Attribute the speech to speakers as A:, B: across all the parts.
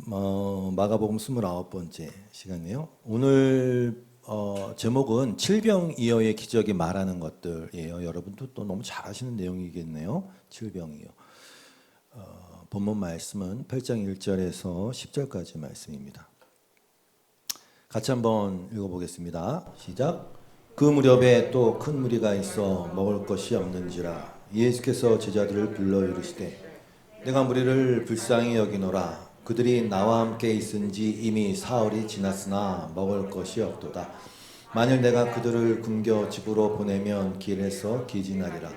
A: 마가복음 29번째 시간이에요. 오늘 제목은 칠병이어의 기적이 말하는 것들이에요. 여러분도 또 너무 잘 아시는 내용이겠네요. 칠병이어. 본문 말씀은 8장 1절에서 10절까지 말씀입니다. 같이 한번 읽어보겠습니다. 시작. 그 무렵에 또 큰 무리가 있어 먹을 것이 없는지라 예수께서 제자들을 불러 이르시되 내가 무리를 불쌍히 여기노라. 그들이 나와 함께 있은지 이미 사흘이 지났으나 먹을 것이 없도다. 만일 내가 그들을 굶겨 집으로 보내면 길에서 기진하리라.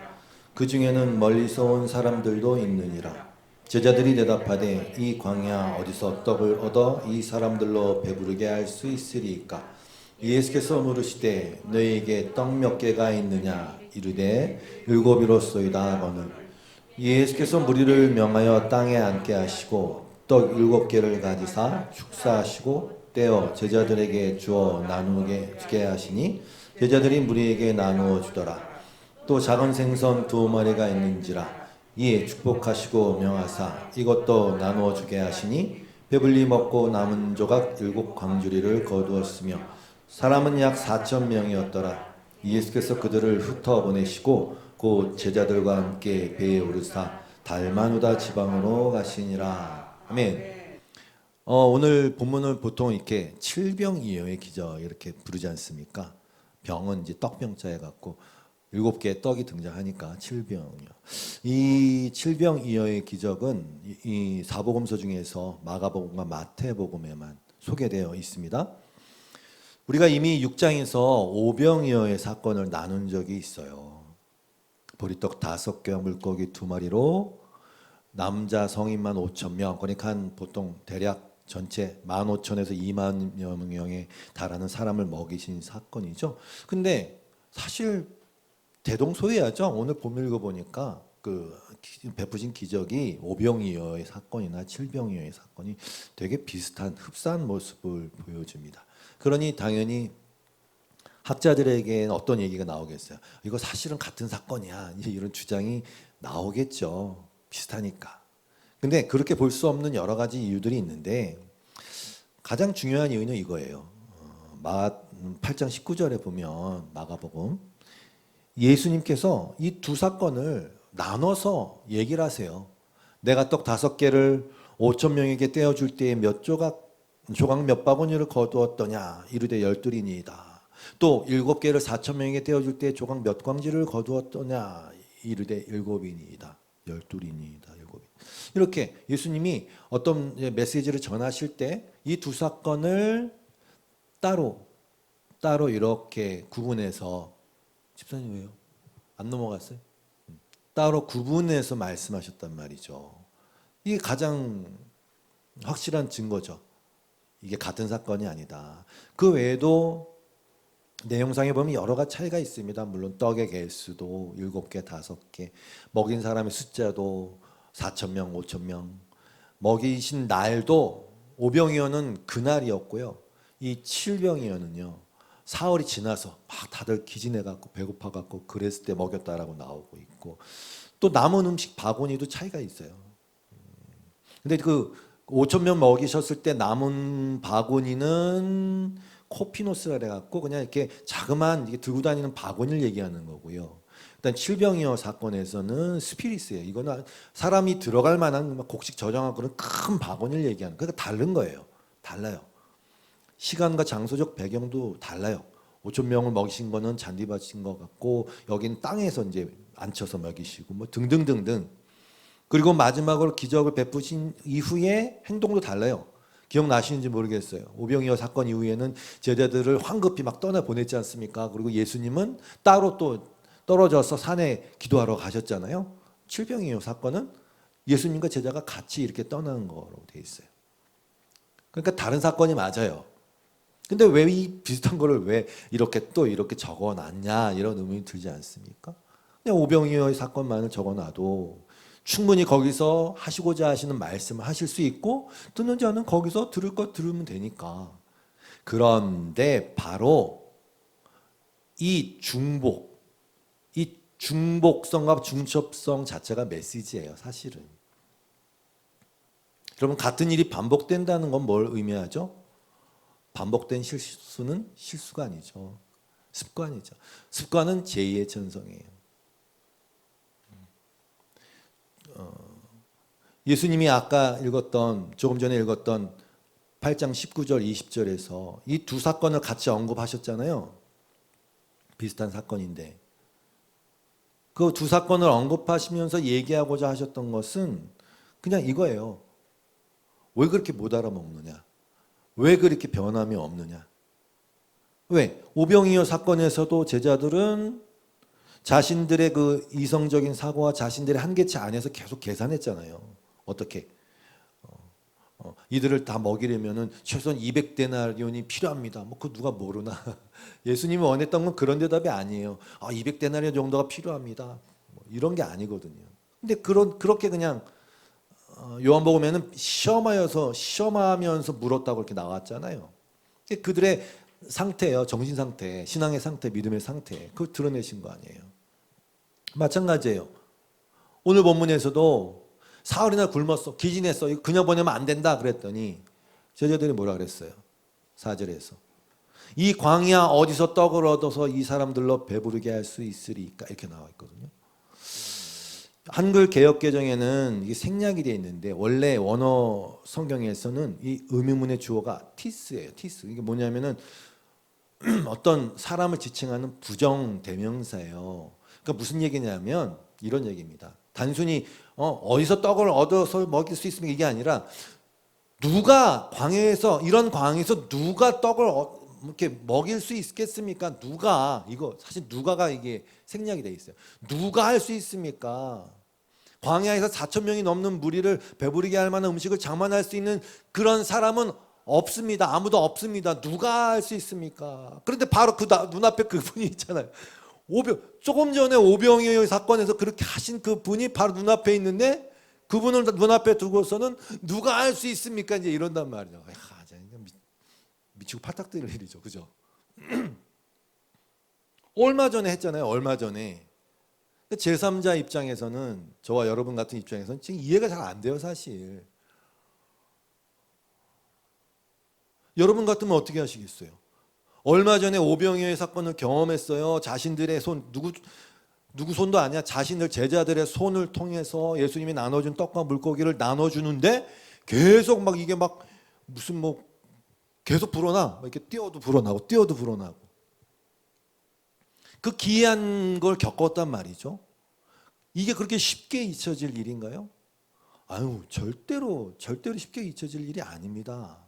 A: 그 중에는 멀리서 온 사람들도 있느니라. 제자들이 대답하되 이 광야 어디서 떡을 얻어 이 사람들로 배부르게 할 수 있으리이까. 예수께서 물으시되 너희에게 떡 몇 개가 있느냐 이르되 7이로소이다 하거늘 예수께서 무리를 명하여 땅에 앉게 하시고 떡 7개를 가지사 축사하시고 떼어 제자들에게 주어 나누게 주게 하시니 제자들이 무리에게 나누어 주더라. 또 작은 생선 2마리가 있는지라 이에 축복하시고 명하사 이것도 나누어 주게 하시니 배불리 먹고 남은 조각 7광주리를 거두었으며 사람은 약 4,000명이었더라. 예수께서 그들을 흩어 보내시고 곧 제자들과 함께 배에 오르사 달마누다 지방으로 가시니라. 아멘. 오늘 본문을 보통 이렇게 칠병이어의 기적 이렇게 부르지 않습니까? 병은 이제 떡병자에 갖고 7개의 떡이 등장하니까 칠병이어. 이 칠병이어의 기적은 이 사복음서 중에서 마가복음과 마태복음에만 소개되어 있습니다. 우리가 이미 6장에서 오병이어의 사건을 나눈 적이 있어요. 보리떡 5개, 물고기 2마리로 남자 성인만 5,000명, 그러니까 한 보통 대략 전체 15,000에서 2만여 명에 달하는 사람을 먹이신 사건이죠. 근데 사실 대동소이하죠. 오늘 본문 읽어보니까 그 베푸신 기적이 오병이어의 사건이나 칠병이어의 사건이 되게 비슷한 흡사한 모습을 보여줍니다. 그러니 당연히 학자들에게는 어떤 얘기가 나오겠어요? 이거 사실은 같은 사건이야. 이런 주장이 나오겠죠. 비슷하니까. 근데 그렇게 볼 수 없는 여러 가지 이유들이 있는데 가장 중요한 이유는 이거예요. 8장 19절에 보면 마가복음 예수님께서 이 두 사건을 나눠서 얘기를 하세요. 내가 떡 5개를 5,000명에게 떼어줄 때에 몇 조각 몇 바구니를 거두었더냐 이르되 12이니이다. 또 7개를 4,000명에게 떼어줄 때 조각 몇 광지를 거두었더냐 이르되 7이니이다. 12이니이다. 7. 이렇게 예수님이 어떤 메시지를 전하실 때 이 두 사건을 따로 이렇게 구분해서 집사님 왜요? 안 넘어갔어요? 따로 구분해서 말씀하셨단 말이죠. 이게 가장 확실한 증거죠. 이게 같은 사건이 아니다. 그 외에도 내용상에 보면 여러 가지 차이가 있습니다. 물론 떡의 개수도 7개, 5개, 먹인 사람의 숫자도 4,000명, 5,000명, 먹이신 날도 오병이어는 그날이었고요. 이 칠병이어는요. 사흘이 지나서 막 다들 기진해갖고 배고파갖고 그랬을 때 먹였다라고 나오고 있고 또 남은 음식 바구니도 차이가 있어요. 근데 그 5,000명 먹이셨을 때 남은 바구니는 코피노스라 그래갖고 그냥 이렇게 자그마한 이게 들고 다니는 바구니를 얘기하는 거고요. 일단 칠병이어 사건에서는 스피리스예요. 이거는 사람이 들어갈 만한 곡식 저장하고 그런 큰 바구니를 얘기하는. 그러니까 다른 거예요. 달라요. 시간과 장소적 배경도 달라요. 5,000명을 먹이신 거는 잔디밭인 것 같고 여긴 땅에서 이제 앉혀서 먹이시고 뭐 등등등등. 그리고 마지막으로 기적을 베푸신 이후에 행동도 달라요. 기억나시는지 모르겠어요. 오병이어 사건 이후에는 제자들을 황급히 막 떠나 보냈지 않습니까? 그리고 예수님은 따로 또 떨어져서 산에 기도하러 가셨잖아요. 칠병이어 사건은 예수님과 제자가 같이 이렇게 떠나는 거로 돼 있어요. 그러니까 다른 사건이 맞아요. 근데 왜 이 비슷한 거를 왜 이렇게 또 이렇게 적어놨냐 이런 의문이 들지 않습니까? 그냥 오병이어의 사건만을 적어놔도 충분히 거기서 하시고자 하시는 말씀을 하실 수 있고 듣는 자는 거기서 들을 것 들으면 되니까. 그런데 바로 이 중복성과 중첩성 자체가 메시지예요. 사실은. 여러분, 같은 일이 반복된다는 건 뭘 의미하죠? 반복된 실수는 실수가 아니죠. 습관이죠. 습관은 제2의 전성이에요. 예수님이 아까 읽었던, 조금 전에 읽었던 8장 19절 20절에서 이 두 사건을 같이 언급하셨잖아요. 비슷한 사건인데 그 두 사건을 언급하시면서 얘기하고자 하셨던 것은 그냥 이거예요. 왜 그렇게 못 알아먹느냐? 왜 그렇게 변함이 없느냐? 왜? 오병이어 사건에서도 제자들은 자신들의 그 이성적인 사고와 자신들의 한계치 안에서 계속 계산했잖아요. 어떻게? 이들을 다 먹이려면은 최소한 200데나리온이 필요합니다. 뭐 그 누가 모르나? 예수님이 원했던 건 그런 대답이 아니에요. 200데나리온 정도가 필요합니다. 뭐 이런 게 아니거든요. 근데 그렇게 그냥 요한복음에는 시험하면서 물었다고 이렇게 나왔잖아요. 그들의 상태예요. 정신 상태, 신앙의 상태, 믿음의 상태. 그걸 드러내신 거 아니에요. 마찬가지예요. 오늘 본문에서도 사흘이나 굶었어, 기진했어, 이거 그냥 보내면 안 된다 그랬더니 제자들이 뭐라 그랬어요? 4절에서 이 광야 어디서 떡을 얻어서 이 사람들로 배부르게 할 수 있으리까, 이렇게 나와 있거든요. 한글 개역개정에는 이게 생략이 되어 있는데 원래 원어 성경에서는 이 의미문의 주어가 티스예요. 티스. 이게 뭐냐면은 어떤 사람을 지칭하는 부정 대명사예요. 그러니까 무슨 얘기냐면 이런 얘기입니다. 단순히 어디서 떡을 얻어서 먹일 수 있으면 이게 아니라 누가 광야에서, 이런 광야에서 누가 떡을 이렇게 먹일 수 있겠습니까? 누가, 이거 사실 누가가 이게 생략이 돼 있어요. 누가 할 수 있습니까? 광야에서 4천 명이 넘는 무리를 배부르게 할 만한 음식을 장만할 수 있는 그런 사람은 없습니다. 아무도 없습니다. 누가 할 수 있습니까? 그런데 바로 그 눈앞에 그분이 있잖아요. 조금 전에 오병이어 사건에서 그렇게 하신 그 분이 바로 눈앞에 있는데 그분을 눈앞에 두고서는 누가 할 수 있습니까? 이제 이런단 말이죠. 미치고 팔딱 뛰는 일이죠. 그죠? 얼마 전에 했잖아요. 얼마 전에. 제3자 입장에서는, 저와 여러분 같은 입장에서는 지금 이해가 잘 안 돼요, 사실. 여러분 같으면 어떻게 하시겠어요? 얼마 전에 오병이어의 사건을 경험했어요. 자신들의 손, 누구 손도 아니야. 자신들 제자들의 손을 통해서 예수님이 나눠준 떡과 물고기를 나눠주는데 계속 막 이게 막 무슨 뭐 계속 불어나. 이렇게 뛰어도 불어나고 뛰어도 불어나고. 그 기이한 걸 겪었단 말이죠. 이게 그렇게 쉽게 잊혀질 일인가요? 아유, 절대로 쉽게 잊혀질 일이 아닙니다.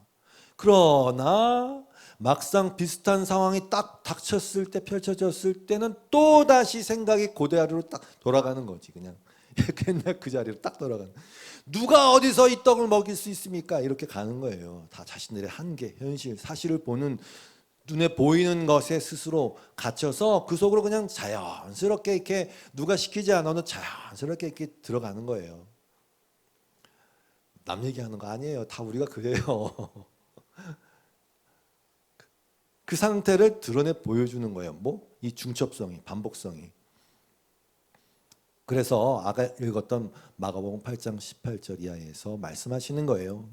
A: 그러나 막상 비슷한 상황이 딱 닥쳤을 때, 펼쳐졌을 때는 또다시 생각이 고대하루로 딱 돌아가는 거지. 그냥 옛날 그 자리로 딱 돌아가는. 누가 어디서 이 떡을 먹일 수 있습니까? 이렇게 가는 거예요. 다 자신들의 한계, 현실, 사실을 보는, 눈에 보이는 것에 스스로 갇혀서 그 속으로 그냥 자연스럽게 이렇게 누가 시키지 않아도 자연스럽게 이렇게 들어가는 거예요. 남 얘기하는 거 아니에요. 다 우리가 그래요. 그 상태를 드러내 보여주는 거예요. 이 중첩성이, 반복성이. 그래서 아까 읽었던 마가복음 8장 18절 이하에서 말씀하시는 거예요.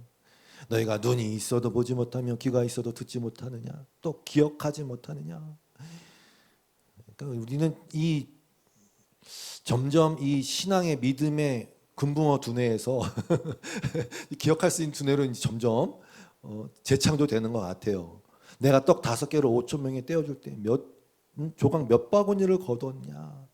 A: 너희가 눈이 있어도 보지 못하며 귀가 있어도 듣지 못하느냐, 또 기억하지 못하느냐. 그러니까 우리는 점점 이 신앙의 믿음의 금붕어 두뇌에서 기억할 수 있는 두뇌로 점점 재창조되는 것 같아요. 내가 떡 5개를 5천 명에 떼어줄 때 조각 몇 바구니를 거뒀냐.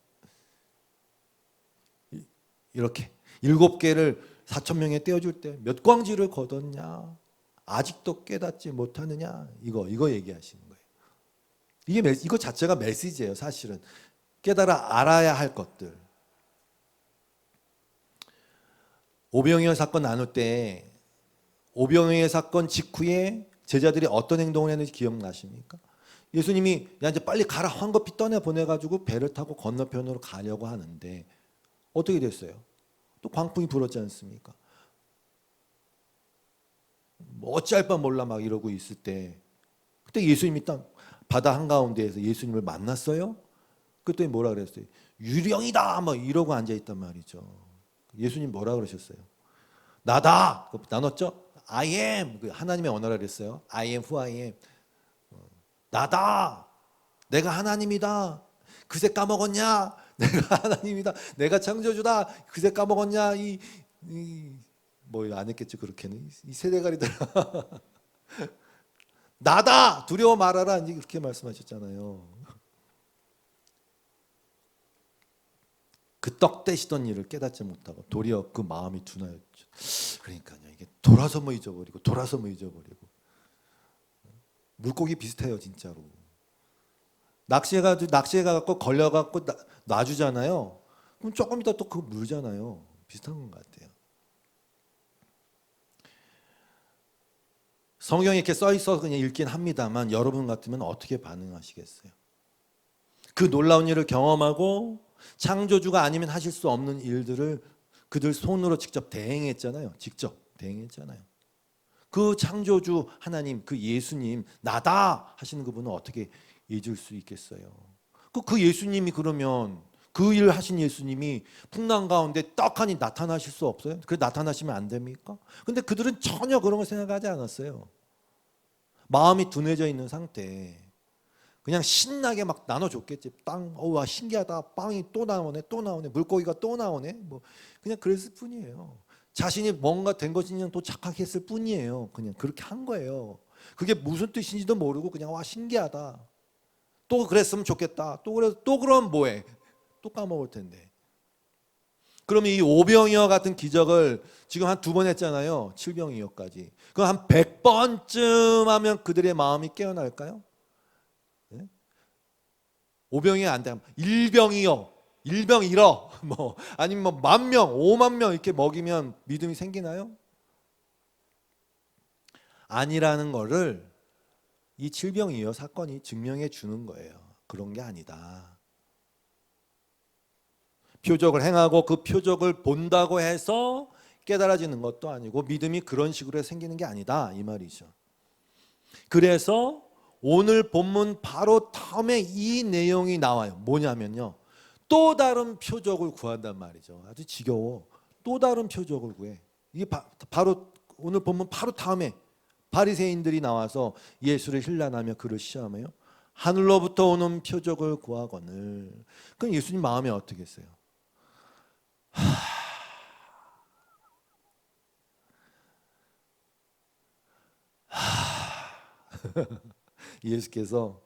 A: 이렇게 7개를 4천 명에 떼어줄 때 몇 광지를 거뒀냐. 아직도 깨닫지 못하느냐. 이거 얘기하시는 거예요. 이거 자체가 메시지예요, 사실은. 알아야 할 것들. 오병이어 사건 나눌 때 오병이어 사건 직후에 제자들이 어떤 행동을 했는지 기억나십니까? 예수님이 야 이제 빨리 가라, 황급히 떠내보내가지고 배를 타고 건너편으로 가려고 하는데 어떻게 됐어요? 또 광풍이 불었지 않습니까? 어찌할 바 몰라 막 이러고 있을 때 그때 예수님이 딱 바다 한가운데에서 예수님을 만났어요. 그때 뭐라 그랬어요? 유령이다 막 이러고 앉아있단 말이죠. 예수님 뭐라 그러셨어요? 나다. 나눴죠? I am. 하나님의 언어라 그랬어요. I am who I am. 나다. 내가 하나님이다. 그새 까먹었냐? 내가 하나님이다. 내가 창조주다. 그새 까먹었냐? 뭐 안 했겠죠 그렇게는. 이 세대가리들. 나다. 두려워 말아라. 이제 그렇게 말씀하셨잖아요. 그 떡 떼시던 일을 깨닫지 못하고 도리어 그 마음이 둔하였죠. 그러니까요. 이게 돌아서 뭐 잊어버리고 돌아서 뭐 잊어버리고. 물고기 비슷해요 진짜로. 낚시해 갖고 걸려 갖고 놔주잖아요. 그럼 조금 이따 또 그거 물잖아요. 비슷한 것 같아요. 성경에 이렇게 써 있어서 그냥 읽긴 합니다만 여러분 같으면 어떻게 반응하시겠어요? 그 놀라운 일을 경험하고 창조주가 아니면 하실 수 없는 일들을 그들 손으로 직접 대행했잖아요. 직접 대행했잖아요. 그 창조주 하나님, 그 예수님, 나다 하시는 그분은 어떻게 잊을 수 있겠어요? 그 예수님이 그러면 그 일 하신 예수님이 풍랑 가운데 떡하니 나타나실 수 없어요? 그 나타나시면 안 됩니까? 근데 그들은 전혀 그런 걸 생각하지 않았어요. 마음이 둔해져 있는 상태. 그냥 신나게 막 나눠줬겠지. 빵, 와 신기하다. 빵이 또 나오네, 또 나오네. 물고기가 또 나오네. 뭐 그냥 그랬을 뿐이에요. 자신이 뭔가 된 것이 그냥 또 착각했을 뿐이에요. 그냥 그렇게 한 거예요. 그게 무슨 뜻인지도 모르고 그냥 와 신기하다. 또 그랬으면 좋겠다. 또 그럼 뭐해? 또 까먹을 텐데. 그러면 이 오병이어 같은 기적을 지금 한 2번 했잖아요. 칠병이어까지. 그럼 한 100번쯤 하면 그들의 마음이 깨어날까요? 네? 오병이어 안 되면 일병이어, 일병이러 뭐 아니면 뭐 10,000명, 50,000명 이렇게 먹이면 믿음이 생기나요? 아니라는 거를 이 칠병이어 사건이 증명해 주는 거예요. 그런 게 아니다. 표적을 행하고 그 표적을 본다고 해서 깨달아지는 것도 아니고 믿음이 그런 식으로 생기는 게 아니다 이 말이죠. 그래서 오늘 본문 바로 다음에 이 내용이 나와요. 뭐냐면요. 또 다른 표적을 구한단 말이죠. 아주 지겨워. 또 다른 표적을 구해. 이게 바로 오늘 본문 바로 다음에 바리새인들이 나와서 예수를 힐난하며 그를 시험해요. 하늘로부터 오는 표적을 구하거늘. 그럼 예수님 마음이 어떻겠어요? 예수께서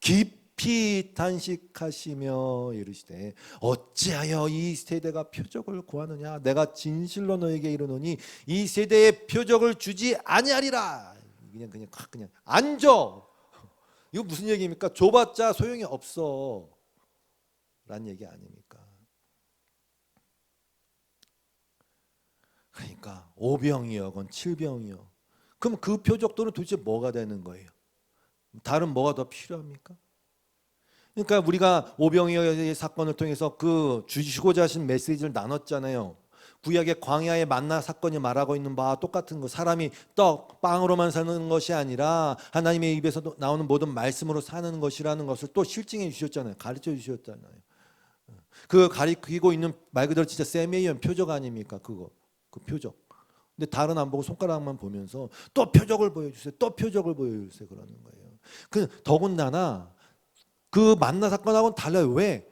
A: 깊이 탄식하시며 이르시되 어찌하여 이 세대가 표적을 구하느냐 내가 진실로 너에게 이르노니 이 세대에 표적을 주지 아니하리라. 그냥 앉아. 이거 무슨 얘기입니까? 줘봤자 소용이 없어 라는 얘기 아닙니까? 그러니까 5병이여건 7병이여. 그럼 그 표적들은 도대체 뭐가 되는 거예요? 다른 뭐가 더 필요합니까? 그러니까 우리가 오병이어의 사건을 통해서 그 주시고자 하신 메시지를 나눴잖아요. 구약의 광야의 만나 사건이 말하고 있는 바와 똑같은 거. 사람이 떡, 빵으로만 사는 것이 아니라 하나님의 입에서 나오는 모든 말씀으로 사는 것이라는 것을 또 실증해 주셨잖아요. 가르쳐 주셨잖아요. 그 가리키고 있는 말 그대로 진짜 세메이언 표적 아닙니까? 그거. 그 표적. 근데 다른 안 보고 손가락만 보면서 또 표적을 보여주세요. 또 표적을 보여주세요. 그러는 거예요. 그 더군다나 그 만나 사건하고는 달라요. 왜?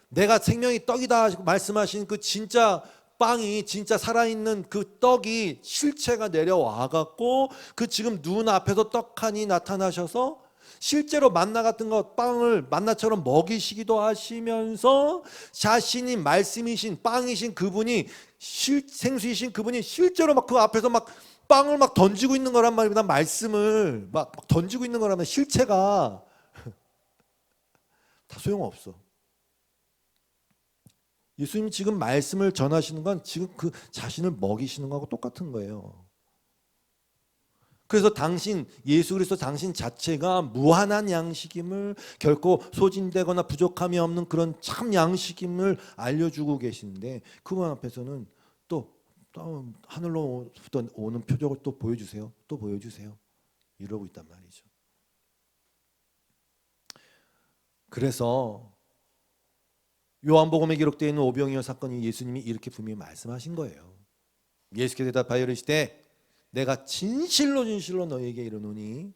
A: 내가 생명이 떡이다 말씀하신 그 진짜 빵이 진짜 살아있는 그 떡이 실체가 내려와 갖고 그 지금 눈 앞에서 떡하니 나타나셔서 실제로 만나 같은 거 빵을 만나처럼 먹이시기도 하시면서 자신이 말씀이신 빵이신 그분이 생수이신 그분이 실제로 막 그 앞에서 막 빵을 막 던지고 있는 거란 말입니다. 말씀을 막 던지고 있는 거라면 실체가 다 소용없어. 예수님 지금 말씀을 전하시는 건 지금 그 자신을 먹이시는 거하고 똑같은 거예요. 그래서 예수 그리스도 당신 자체가 무한한 양식임을 결코 소진되거나 부족함이 없는 그런 참 양식임을 알려주고 계시는데 그분 앞에서는 또 하늘로부터 오는 표적을 또 보여주세요. 또 보여주세요. 이러고 있단 말이죠. 그래서 요한복음에 기록되어 있는 오병이어 사건이 예수님이 이렇게 분명히 말씀하신 거예요. 예수께서 대답하여 이르시되 내가 진실로 진실로 너희에게 이르노니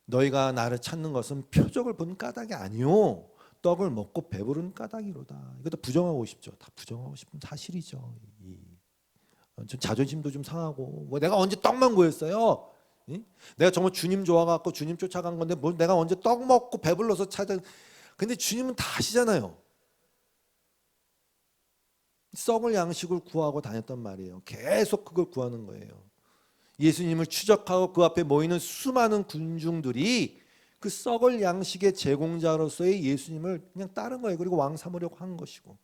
A: 너희가 나를 찾는 것은 표적을 본 까닭이 아니요 떡을 먹고 배부른 까닭이로다. 이것도 부정하고 싶죠. 다 부정하고 싶은 사실이죠. 좀 자존심도 좀 상하고 뭐 내가 언제 떡만 구했어요? 응? 내가 정말 주님 좋아갖고 주님 쫓아간 건데 뭘 내가 언제 떡 먹고 배불러서 찾아. 근데 주님은 다 아시잖아요. 썩을 양식을 구하고 다녔단 말이에요. 계속 그걸 구하는 거예요. 예수님을 추적하고 그 앞에 모이는 수많은 군중들이 그 썩을 양식의 제공자로서의 예수님을 그냥 따른 거예요. 그리고 왕 삼으려고 한 것이고,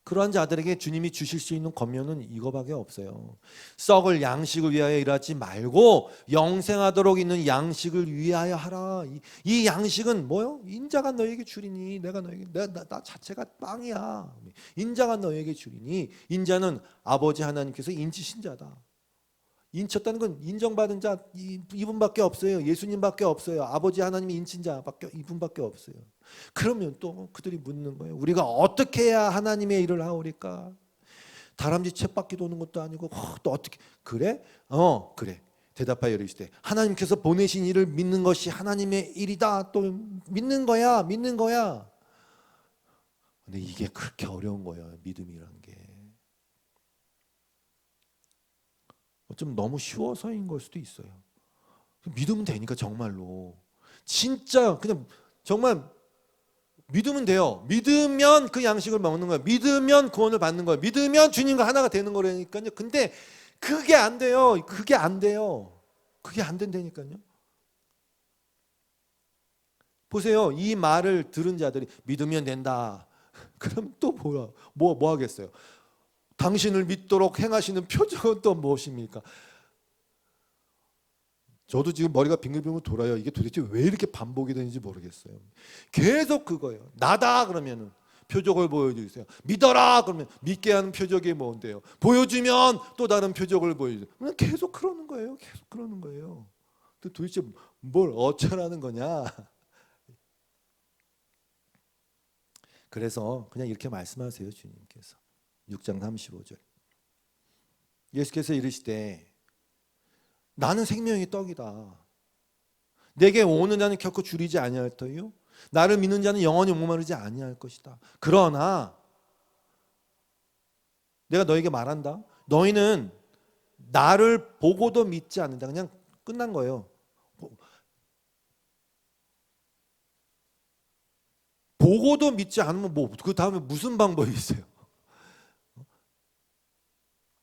A: 그러한 자들에게 주님이 주실 수 있는 권면은 이거밖에 없어요. 썩을 양식을 위하여 일하지 말고 영생하도록 있는 양식을 위하여 하라. 이 양식은 뭐요? 인자가 너에게 주리니 내가 너에게 나 자체가 빵이야. 인자가 너에게 주리니. 인자는 아버지 하나님께서 인치신 자다. 인쳤다는 건 인정받은 자 이분밖에 없어요. 예수님밖에 없어요. 아버지 하나님이 인친 자밖에 이분밖에 없어요. 그러면 또 그들이 묻는 거예요. 우리가 어떻게 해야 하나님의 일을 하오리까? 다람쥐 쳇바퀴 도는 것도 아니고 또 어떻게 그래? 그래. 대답하여 이르시되 하나님께서 보내신 일을 믿는 것이 하나님의 일이다. 또 믿는 거야. 믿는 거야. 근데 이게 그렇게 어려운 거예요. 믿음이란 게. 좀 너무 쉬워서인 걸 수도 있어요. 믿으면 되니까 정말로 진짜 그냥 정말 믿으면 돼요. 믿으면 그 양식을 먹는 거예요. 믿으면 구원을 받는 거예요. 믿으면 주님과 하나가 되는 거라니까요. 근데 그게 안 돼요. 그게 안 돼요. 그게 안 된다니까요. 보세요. 이 말을 들은 자들이 믿으면 된다. 그럼 또 뭐 하겠어요? 당신을 믿도록 행하시는 표적은 또 무엇입니까? 저도 지금 머리가 빙글빙글 돌아요. 이게 도대체 왜 이렇게 반복이 되는지 모르겠어요. 계속 그거예요. 나다 그러면은 표적을 보여주세요. 믿어라 그러면 믿게 하는 표적이 뭔데요? 보여주면 또 다른 표적을 보여주세요. 그냥 계속 그러는 거예요. 계속 그러는 거예요. 도대체 뭘 어쩌라는 거냐? 그래서 그냥 이렇게 말씀하세요. 주님께서 6장 35절 예수께서 이르시되 나는 생명의 떡이다. 내게 오는 자는 결코 줄이지 아니할 터이요 나를 믿는 자는 영원히 목마르지 아니할 것이다. 그러나 내가 너에게 말한다. 너희는 나를 보고도 믿지 않는다. 그냥 끝난 거예요. 보고도 믿지 않으면 뭐 그 다음에 무슨 방법이 있어요?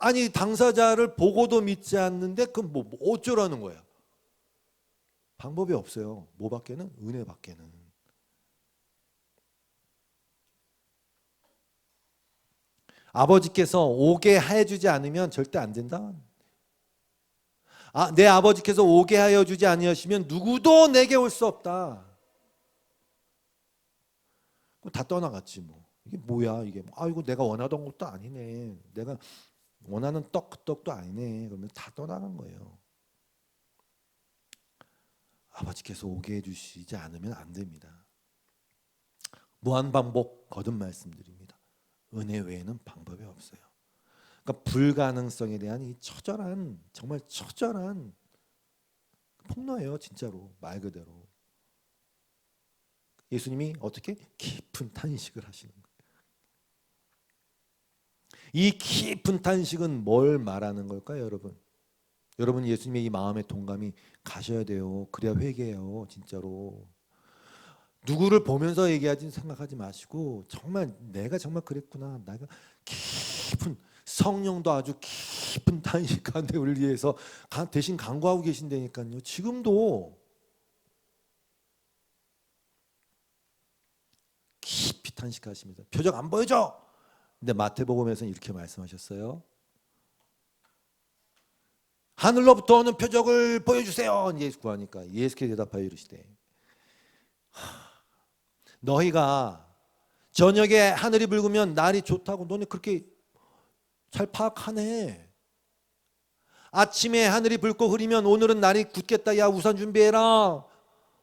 A: 아니 당사자를 보고도 믿지 않는데 그럼 뭐 어쩌라는 거야? 방법이 없어요. 뭐밖에는? 은혜밖에는. 아버지께서 오게 하여 주지 않으면 절대 안 된다. 내 아버지께서 오게 하여 주지 아니하시면 누구도 내게 올 수 없다. 다 떠나갔지 뭐. 이게 뭐야 이게. 이거 내가 원하던 것도 아니네. 내가 원하는 떡도 아니네. 그러면 다 떠나간 거예요. 아버지께서 오게 해주시지 않으면 안 됩니다. 무한반복 거듭 말씀드립니다. 은혜 외에는 방법이 없어요. 그러니까 불가능성에 대한 이 처절한 정말 처절한 폭로예요. 진짜로 말 그대로. 예수님이 어떻게 깊은 탄식을 하시는 거예요. 이 깊은 탄식은 뭘 말하는 걸까요, 여러분? 여러분 예수님의 이 마음의 동감이 가셔야 돼요. 그래야 회개해요, 진짜로. 누구를 보면서 얘기하지 생각하지 마시고 정말 내가 정말 그랬구나. 내가 깊은 성령도 아주 깊은 탄식 가운데 우리를 위해서 대신 간구하고 계신다니까요. 지금도 깊이 탄식하십니다. 표적 안 보여줘. 근데 마태복음에서는 이렇게 말씀하셨어요. 하늘로부터 오는 표적을 보여주세요. 예수 구하니까 예수께서 대답하여 이르시되 너희가 저녁에 하늘이 붉으면 날이 좋다고 너네 그렇게 잘 파악하네. 아침에 하늘이 붉고 흐리면 오늘은 날이 굳겠다. 야 우산 준비해라.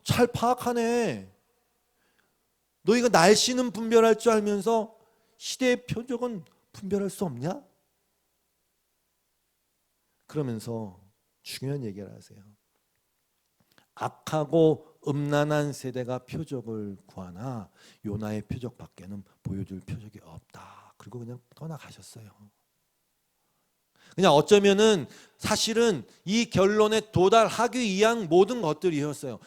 A: 잘 파악하네. 너희가 날씨는 분별할 줄 알면서 시대의 표적은 분별할 수 없냐? 그러면서 중요한 얘기를 하세요. 악하고 음란한 세대가 표적을 구하나 요나의 표적밖에는 보여줄 표적이 없다. 그리고 그냥 떠나가셨어요. 그냥 어쩌면은 사실은 이 결론에 도달하기 위한 모든 것들이었어요.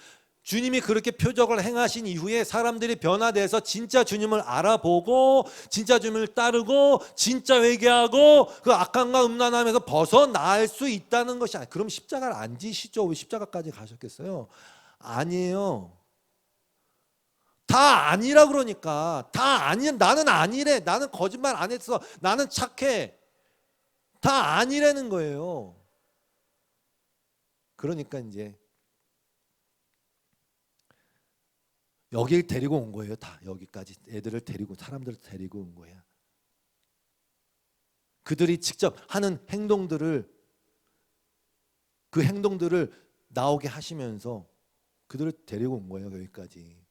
A: 주님이 그렇게 표적을 행하신 이후에 사람들이 변화돼서 진짜 주님을 알아보고 진짜 주님을 따르고 진짜 회개하고 그 악함과 음란함에서 벗어날 수 있다는 것이 아니에요. 그럼 십자가를 안 지시죠? 왜 십자가까지 가셨겠어요? 아니에요. 다 아니라 그러니까. 다 아니, 나는 아니래. 나는 거짓말 안 했어. 나는 착해. 다 아니라는 거예요. 그러니까 이제 여길 데리고 온 거예요. 다 여기까지 애들을 데리고 사람들을 데리고 온 거예요. 그들이 직접 하는 행동들을 그 행동들을 나오게 하시면서 그들을 데리고 온 거예요. 여기까지.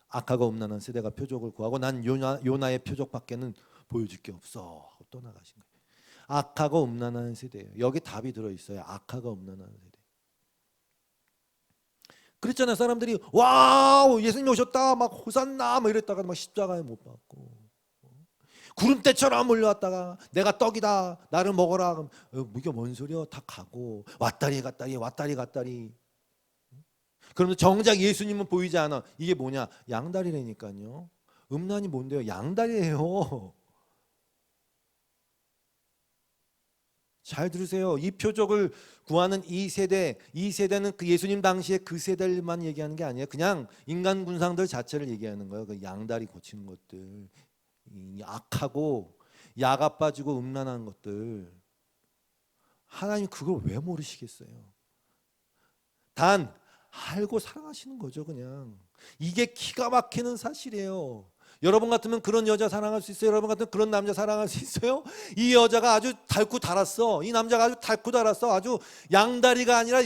A: 악하고 음란한 세대가 표적을 구하고 난 요나의 표적밖에는 보여줄 게 없어 하고 떠나가신 거예요. 악하고 음란한 세대예요. 여기 답이 들어있어요. 악하고 음란한 세대. 그랬잖아요. 사람들이 와우 예수님 오셨다 막 호산나 막 이랬다가 막 십자가에 못 박고 구름대처럼 몰려왔다가 내가 떡이다 나를 먹어라 그럼 이게 뭔 소리야. 다 가고 왔다리 갔다리 왔다리 갔다리. 그러면 정작 예수님은 보이지 않아. 이게 뭐냐? 양다리라니까요. 음란이 뭔데요? 양다리예요. 잘 들으세요. 이 표적을 구하는 이 세대는 그 예수님 당시에 그 세대만 얘기하는 게 아니에요. 그냥 인간 군상들 자체를 얘기하는 거예요. 그 양다리 고치는 것들, 이 악하고 야가 빠지고 음란한 것들. 하나님 그걸 왜 모르시겠어요? 단 알고 사랑하시는 거죠, 그냥. 이게 기가 막히는 사실이에요. 여러분 같으면 그런 여자 사랑할 수 있어요? 여러분 같으면 그런 남자 사랑할 수 있어요? 이 여자가 아주 닳고 달았어. 이 남자가 아주 닳고 달았어. 아주 양다리가 아니라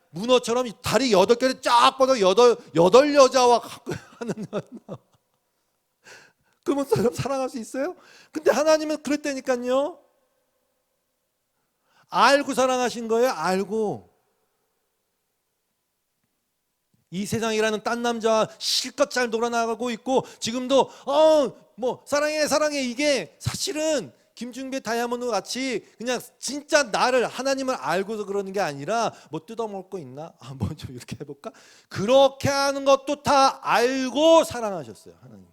A: 문어처럼 다리 8개를 쫙 뻗어 여덟 여자와 하는 그러면 사랑할 수 있어요? 근데 하나님은 그랬다니까요. 알고 사랑하신 거예요. 알고. 이 세상이라는 딴 남자와 실컷 잘 놀아나가고 있고 지금도 뭐 사랑해 사랑해 이게 사실은 김중배 다이아몬드 같이 그냥 진짜 나를 하나님을 알고서 그러는 게 아니라 뭐 뜯어먹을 거 있나? 뭐 좀 이렇게 해볼까? 그렇게 하는 것도 다 알고 사랑하셨어요. 하나님.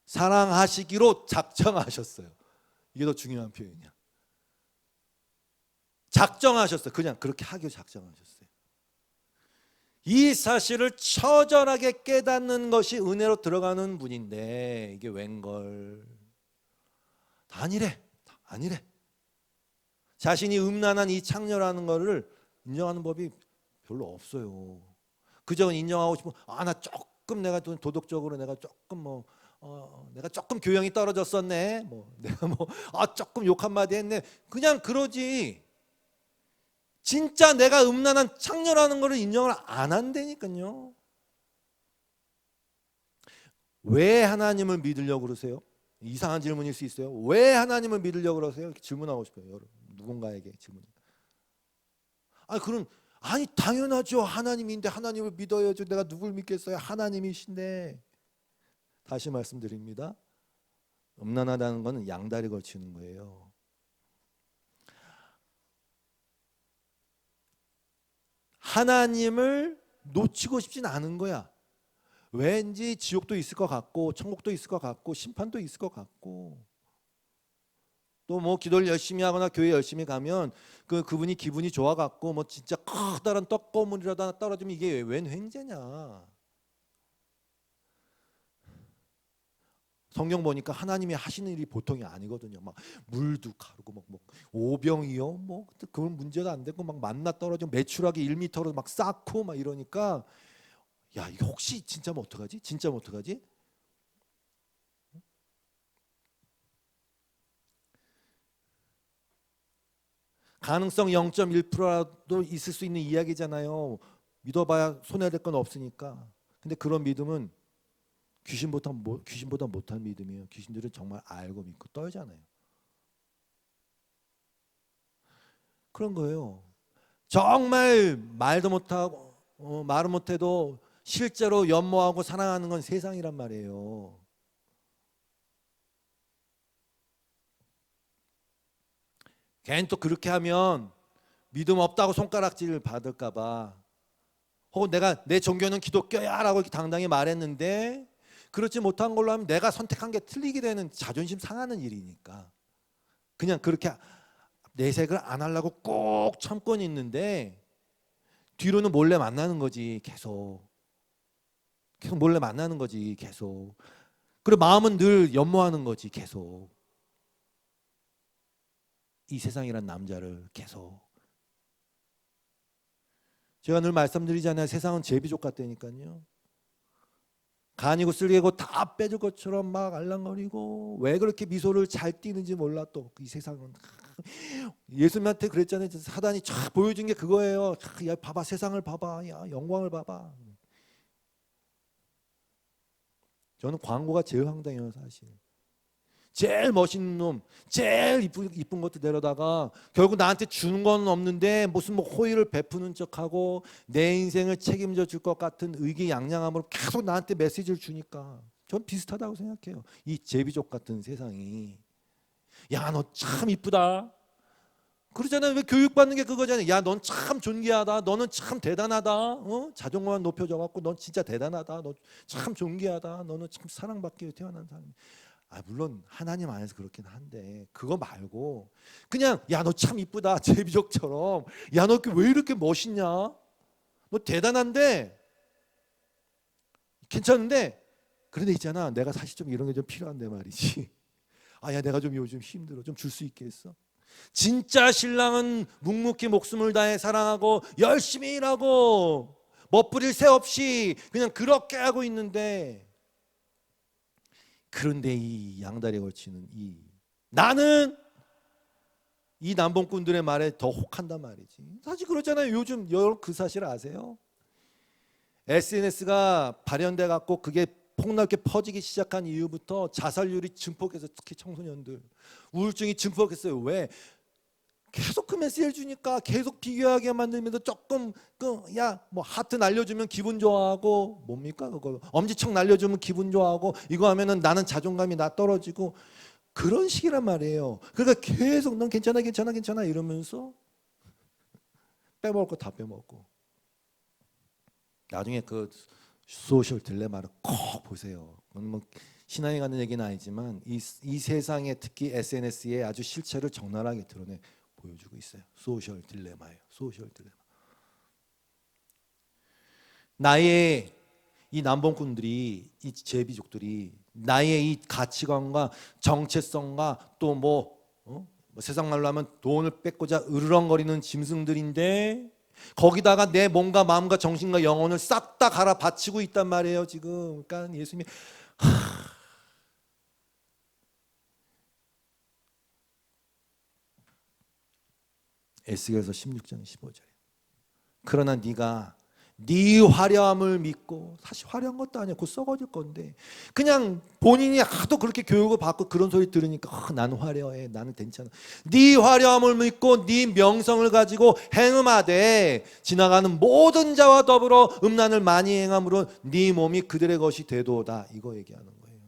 A: 사랑하시기로 작정하셨어요. 이게 더 중요한 표현이야. 작정하셨어요. 그냥 그렇게 하기로 작정하셨어요. 이 사실을 처절하게 깨닫는 것이 은혜로 들어가는 분인데 이게 웬걸. 아니래. 아니래. 자신이 음란한 이 창녀라는 거를 인정하는 법이 별로 없어요. 그저 인정하고 싶으면 나 조금 내가 도덕적으로 내가 조금 내가 조금 교양이 떨어졌었네. 내가 조금 욕 한마디 했네. 그냥 그러지. 진짜 내가 음란한 창녀라는 것을 인정을 안 한다니까요. 왜 하나님을 믿으려고 그러세요? 이상한 질문일 수 있어요. 왜 하나님을 믿으려고 그러세요? 이렇게 질문하고 싶어요. 여러분. 누군가에게 질문. 그럼 당연하죠. 하나님인데 하나님을 믿어야죠. 내가 누굴 믿겠어요? 하나님이신데. 다시 말씀드립니다. 음란하다는 것은 양다리 걸치는 거예요. 하나님을 놓치고 싶진 않은 거야. 왠지 지옥도 있을 것 같고 천국도 있을 것 같고 심판도 있을 것 같고 또 뭐 기도를 열심히 하거나 교회 열심히 가면 그분이 기분이 좋아 갖고 뭐 진짜 커다란 떡고물이라도 하나 떨어지면 이게 웬 횡재냐. 성경 보니까 하나님이 하시는 일이 보통이 아니거든요. 막 물도 가르고 막 오병이요. 뭐 그건 문제도 안 되고 막 만나 떨어지면 메추라기 1m로 막 쌓고 막 이러니까 야 이거 혹시 진짜면 어떡하지? 진짜면 어떡하지? 가능성 0.1%라도 있을 수 있는 이야기잖아요. 믿어봐야 손해될 건 없으니까. 근데 그런 믿음은 귀신보다 못한 믿음이에요. 귀신들은 정말 알고 믿고 떨잖아요. 그런 거예요. 정말 말도 못하고 말은 못해도 실제로 연모하고 사랑하는 건 세상이란 말이에요. 괜히 또 그렇게 하면 믿음 없다고 손가락질을 받을까 봐, 혹은 내가 내 종교는 기독교야 라고 이렇게 당당히 말했는데 그렇지 못한 걸로 하면 내가 선택한 게 틀리게 되는, 자존심 상하는 일이니까 그냥 그렇게 내색을 안 하려고 꼭 참고 있는데 뒤로는 몰래 만나는 거지. 계속 몰래 만나는 거지. 계속. 그리고 마음은 늘 연모하는 거지. 계속 이 세상이란 남자를 계속. 제가 늘 말씀드리잖아요. 세상은 제비족 같다니까요. 간이고 쓸개고 다 빼줄 것처럼 막 알랑거리고, 왜 그렇게 미소를 잘 띠는지 몰라. 또 이 세상은 예수님한테 그랬잖아요. 사단이 쫙 보여준 게 그거예요. 야, 봐봐, 세상을 봐봐, 야, 영광을 봐봐. 저는 광고가 제일 황당해요, 사실. 제일 멋있는 놈, 제일 이쁜 것도 데려다가 결국 나한테 주는 건 없는데 무슨 뭐 호의를 베푸는 척하고 내 인생을 책임져 줄 것 같은 의기양양함으로 계속 나한테 메시지를 주니까 전 비슷하다고 생각해요. 이 제비족 같은 세상이. 야, 너 참 이쁘다. 그러잖아요. 왜 교육받는 게 그거잖아요. 야, 넌 참 존귀하다. 너는 참 대단하다. 자존감만 높여줘 갖고 넌 진짜 대단하다. 너 참 존귀하다. 너는 참 사랑받기 위해 태어난 사람. 물론 하나님 안에서 그렇긴 한데 그거 말고 그냥 야, 너 참 이쁘다. 제비족처럼. 야, 너 왜 이렇게 멋있냐? 너 대단한데 괜찮은데 그런데 있잖아. 내가 사실 좀 이런 게 좀 필요한데 말이지. 야, 내가 좀 요즘 힘들어. 좀 줄 수 있겠어? 진짜 신랑은 묵묵히 목숨을 다해 사랑하고 열심히 일하고 멋부릴 새 없이 그냥 그렇게 하고 있는데, 그런데 이 양다리에 걸치는 나는 이 남봉꾼들의 말에 더 혹한단 말이지. 사실 그렇잖아요. 요즘 여러분 그 사실 아세요? SNS가 발현돼 갖고 그게 폭넓게 퍼지기 시작한 이후부터 자살률이 증폭해서, 특히 청소년들 우울증이 증폭했어요. 왜? 계속 그 메시지를 주니까 계속 비교하게 만들면서 조금 뭐 하트 날려주면 기분 좋아하고, 뭡니까 그거, 엄지척 날려주면 기분 좋아하고, 이거 하면은 나는 자존감이 떨어지고, 그런 식이란 말이에요. 그러니까 계속 넌 괜찮아 괜찮아 괜찮아 이러면서 빼먹을 거 다 빼먹고. 나중에 그 소셜 딜레마를 꼭 보세요. 뭐 신앙에 관한 얘기는 아니지만 이 세상에 특히 SNS에 아주 실체를 적나라하게 보여주고 있어요. 소셜 딜레마예요. 소셜 딜레마. 나의 이 남봉꾼들이, 이 제비족들이 나의 이 가치관과 정체성과 또 뭐 세상 말로 하면 돈을 뺏고자 으르렁거리는 짐승들인데, 거기다가 내 몸과 마음과 정신과 영혼을 싹 다 갈아 바치고 있단 말이에요 지금. 그러니까 예수님이 에스겔서 16장 15절에 그러나 네가 네 화려함을 믿고, 사실 화려한 것도 아니야. 곧 썩어질 건데 그냥 본인이 하도 그렇게 교육을 받고 그런 소리 들으니까 나는 화려해, 나는 괜찮아. 네 화려함을 믿고 네 명성을 가지고 행음하되 지나가는 모든 자와 더불어 음란을 많이 행함으로 네 몸이 그들의 것이 되도다. 이거 얘기하는 거예요.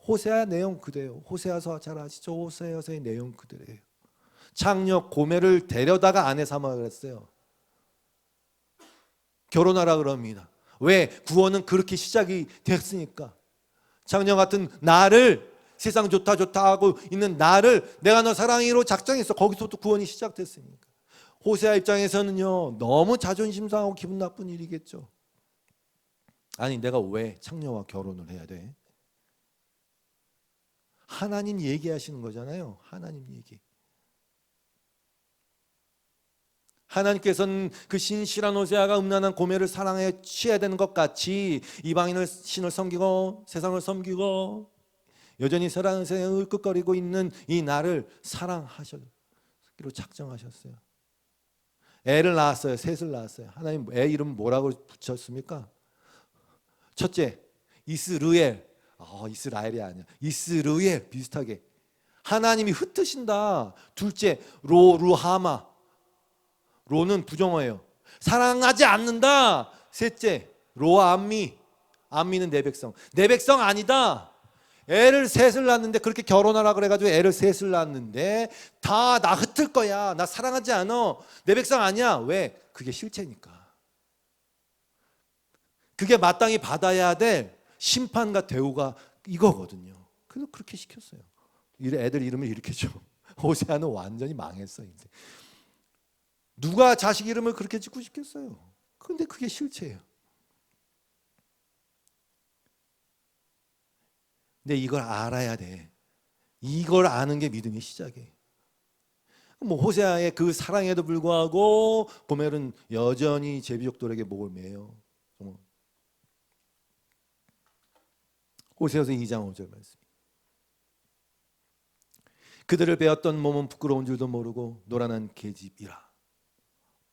A: 호세아 내용 그대로. 호세아서 잘 아시죠? 호세아서의 내용 그대로예요. 창녀 고매를 데려다가 아내 삼아 그랬어요. 결혼하라 그럽니다. 왜? 구원은 그렇게 시작이 됐으니까. 창녀 같은 나를, 세상 좋다 좋다 하고 있는 나를 내가 너 사랑이로 작정했어. 거기서부터 구원이 시작됐으니까. 호세아 입장에서는요, 너무 자존심 상하고 기분 나쁜 일이겠죠. 아니, 내가 왜 창녀와 결혼을 해야 돼? 하나님 얘기하시는 거잖아요. 하나님 얘기. 하나님께서는 그 신실한 호세아가 음란한 고매를 사랑해 취해야 되는 것 같이 이방인을 신을 섬기고 세상을 섬기고 여전히 세상에 울컥거리고 있는 이 나를 사랑하시기로 작정하셨어요. 애를 낳았어요. 셋을 낳았어요. 하나님 애 이름 뭐라고 붙였습니까? 첫째 이스르엘. 이스라엘이 아니야. 이스르엘 비슷하게. 하나님이 흩으신다. 둘째 로루하마. 로는 부정어예요. 사랑하지 않는다. 셋째 로암미. 암미는 내 백성. 내 백성 아니다. 애를 셋을 낳았는데 그렇게 결혼하라 그래가지고 애를 셋을 낳았는데 다 나 흩을 거야. 나 사랑하지 않아. 내 백성 아니야. 왜? 그게 실체니까. 그게 마땅히 받아야 될 심판과 대우가 이거거든요. 그래서 그렇게 시켰어요. 애들 이름을 이렇게 줘. 호세아는 완전히 망했어 이제. 누가 자식 이름을 그렇게 짓고 싶겠어요. 그런데 그게 실체예요. 근데 이걸 알아야 돼. 이걸 아는 게 믿음의 시작이에요. 호세아의 그 사랑에도 불구하고 고멜은 여전히 제비족들에게 목을 매요. 호세아서 2장 5절 말씀. 그들을 베었던 몸은 부끄러운 줄도 모르고 노란한 계집이라.